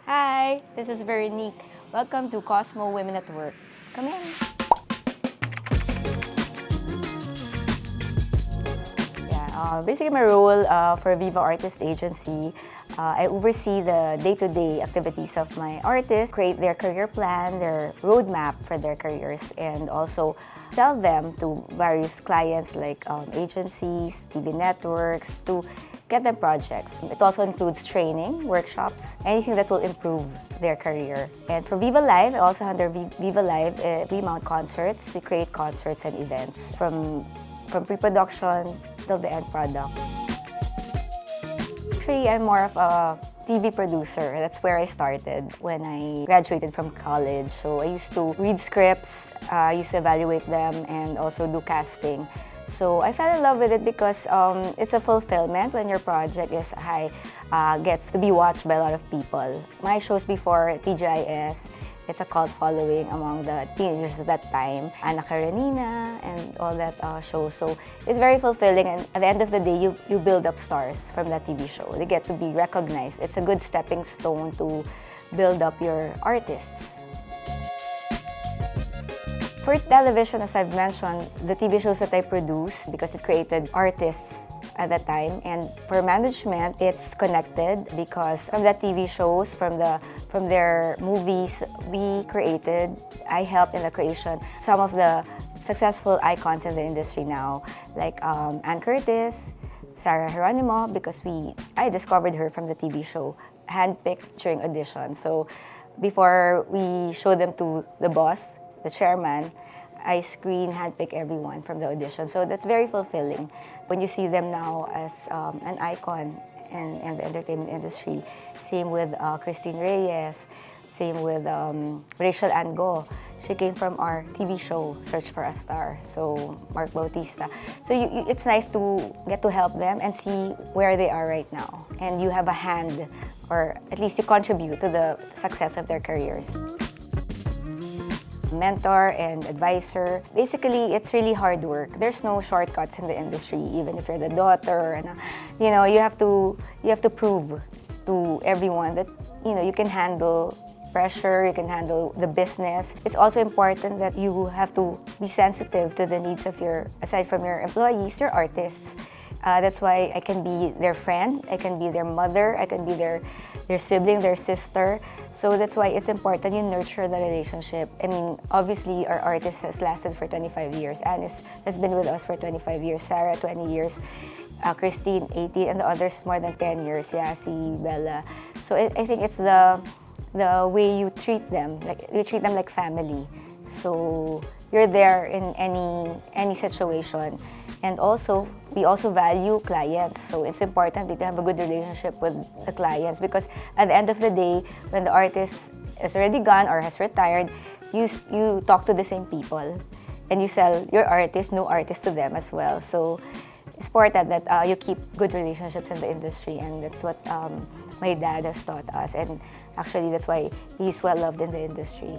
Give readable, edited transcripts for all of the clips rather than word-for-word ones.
Hi, this is Veronique. Welcome to Cosmo Women at Work. Come in. Basically my role for Viva Artist Agency, I oversee the day-to-day activities of my artists, create their career plan, their roadmap for their careers, and also sell them to various clients like agencies, TV networks, to get them projects. It also includes training, workshops, anything that will improve their career. And for Viva Live, I also under Viva Live, we mount concerts, we create concerts and events from pre-production till the end product. Actually, I'm more of a TV producer. That's where I started when I graduated from college. So I used to read scripts, I used to evaluate them, and also do casting. So I fell in love with it because it's a fulfillment when your project is gets to be watched by a lot of people. My shows before TGIS, it's a cult following among the teenagers at that time, Ana Karenina and all that shows. So it's very fulfilling, and at the end of the day, you build up stars from that TV show. They get to be recognized. It's a good stepping stone to build up your artists. For television, as I've mentioned, the TV shows that I produce, because it created artists at that time, and for management, it's connected because from the TV shows, from their movies we created, I helped in the creation some of the successful icons in the industry now, like Ann Curtis, Sarah Geronimo, because I discovered her from the TV show, handpicked during audition. So before we show them to the boss, the chairman, I handpick everyone from the audition. So that's very fulfilling when you see them now as an icon in the entertainment industry. Same with Christine Reyes, same with Rachel Ango. She came from our TV show, Search for a Star, so Mark Bautista. So it's nice to get to help them and see where they are right now. And you have a hand, or at least you contribute to the success of their careers. Mentor and advisor. Basically, it's really hard work. There's no shortcuts in the industry, even if you're the daughter. And, you have to prove to everyone that you can handle pressure, you can handle the business. It's also important that you have to be sensitive to the needs of aside from your employees, your artists. That's why I can be their friend, I can be their mother, I can be their sibling, their sister. So that's why it's important you nurture the relationship. I mean, obviously, our artist has lasted for 25 years. Anis has been with us for 25 years. Sarah, 20 years. Christine, 18. And the others, more than 10 years. Yasi, Bella. So I think it's the way you treat them. Like, you treat them like family. So you're there in any situation. And also, we also value clients. So it's important that you have a good relationship with the clients, because at the end of the day, when the artist is already gone or has retired, you talk to the same people and you sell your new artist to them as well. So it's important that you keep good relationships in the industry, and that's what my dad has taught us. And actually, that's why he's well loved in the industry.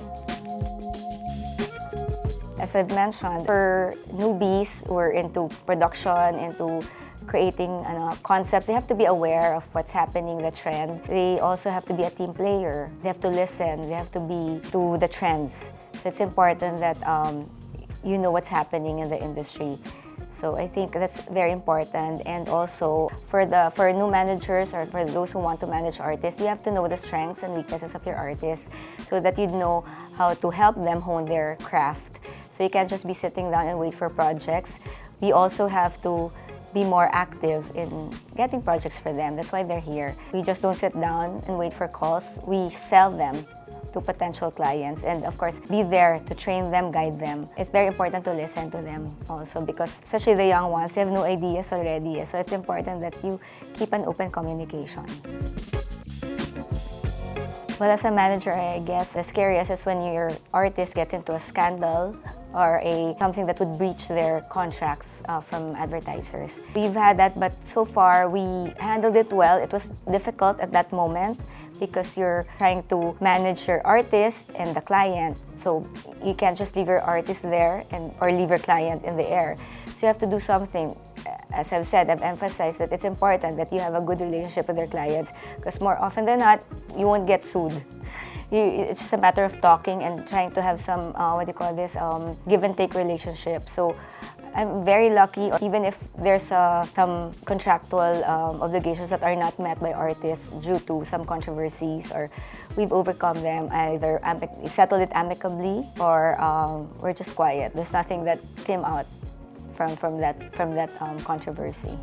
As I've mentioned, for newbies who are into production, into creating concepts, they have to be aware of what's happening, the trend. They also have to be a team player. They have to listen. They have to be to the trends. So it's important that you know what's happening in the industry. So I think that's very important. And also for new managers, or for those who want to manage artists, you have to know the strengths and weaknesses of your artists so that you know how to help them hone their craft. So you can't just be sitting down and wait for projects. We also have to be more active in getting projects for them. That's why they're here. We just don't sit down and wait for calls. We sell them to potential clients, and of course, be there to train them, guide them. It's very important to listen to them also, because especially the young ones, they have no ideas already. So it's important that you keep an open communication. Well, as a manager, I guess the scariest is when your artist gets into a scandal or something that would breach their contracts from advertisers. We've had that, but so far we handled it well. It was difficult at that moment because you're trying to manage your artist and the client. So you can't just leave your artist there or leave your client in the air. So you have to do something. As I've said, I've emphasized that it's important that you have a good relationship with your clients, because more often than not, you won't get sued. It's just a matter of talking and trying to have some, give and take relationship. So I'm very lucky, even if there's some contractual obligations that are not met by artists due to some controversies, or we've overcome them, either settled it amicably, or we're just quiet. There's nothing that came out from that controversy.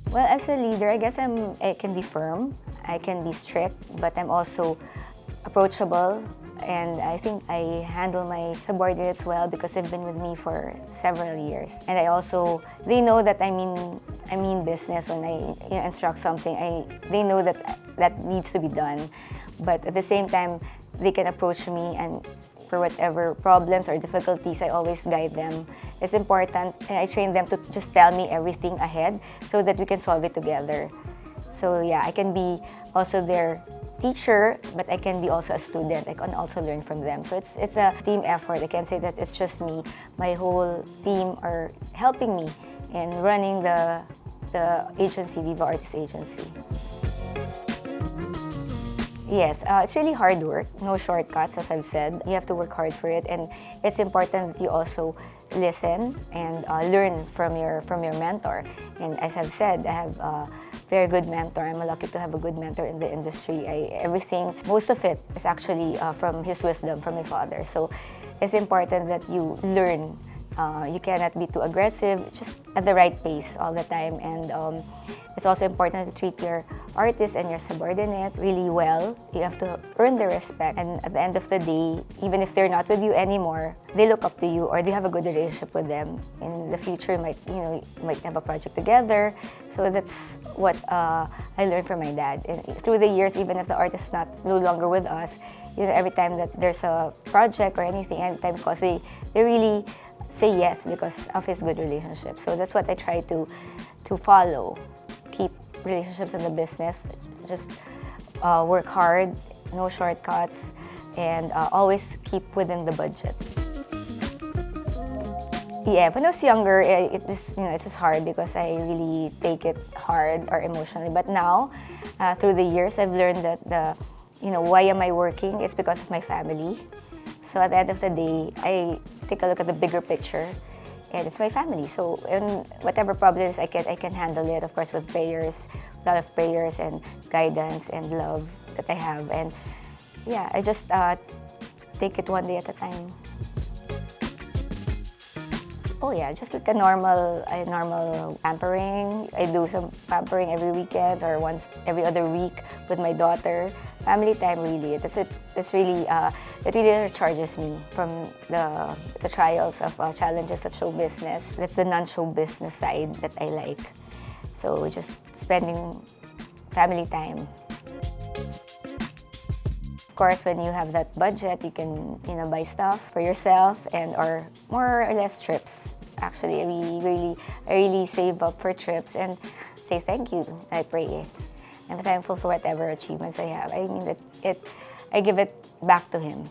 Well, as a leader, I guess I can be firm, I can be strict, but I'm also approachable, and I think I handle my subordinates well because they've been with me for several years. And they know that I mean business when I instruct something. They know that needs to be done, but at the same time, they can approach me, and for whatever problems or difficulties, I always guide them. It's important, and I train them to just tell me everything ahead so that we can solve it together. So yeah, I can be also their teacher, but I can be also a student. I can also learn from them. So it's a team effort. I can't say that it's just me. My whole team are helping me in running the agency, Viva Artist Agency. Yes, it's really hard work. No shortcuts, as I've said. You have to work hard for it, and it's important that you also listen and learn from your mentor. And as I've said, I have a very good mentor. I'm lucky to have a good mentor in the industry. Most of it is actually from his wisdom, from my father. So it's important that you learn. You cannot be too aggressive, just at the right pace all the time. And it's also important to treat your artists and your subordinates really well. You have to earn their respect. And at the end of the day, even if they're not with you anymore, they look up to you, or they have a good relationship with them. In the future, you might have a project together. So that's what I learned from my dad. And through the years, even if the artist is no longer with us, every time that there's a project or anything, anytime, because they really say yes because of his good relationship. So that's what I try to follow. Keep relationships in the business. Just work hard, no shortcuts, and always keep within the budget. Yeah, when I was younger, it was hard because I really take it hard or emotionally. But now, through the years, I've learned that why am I working? It's because of my family. So at the end of the day, I take a look at the bigger picture, and it's my family. So whatever problems I can handle it, of course, with prayers, a lot of prayers and guidance and love that I have. And yeah, I just take it one day at a time. Oh yeah, just like a normal pampering. I do some pampering every weekend or once every other week with my daughter. Family time, really. It really recharges me from the trials of challenges of show business. That's the non-show business side that I like. So just spending family time. Of course, when you have that budget, you can buy stuff for yourself or more or less trips. Actually, I really save up for trips and say thank you. I pray. I'm thankful for whatever achievements I have. I mean that I give it back to him.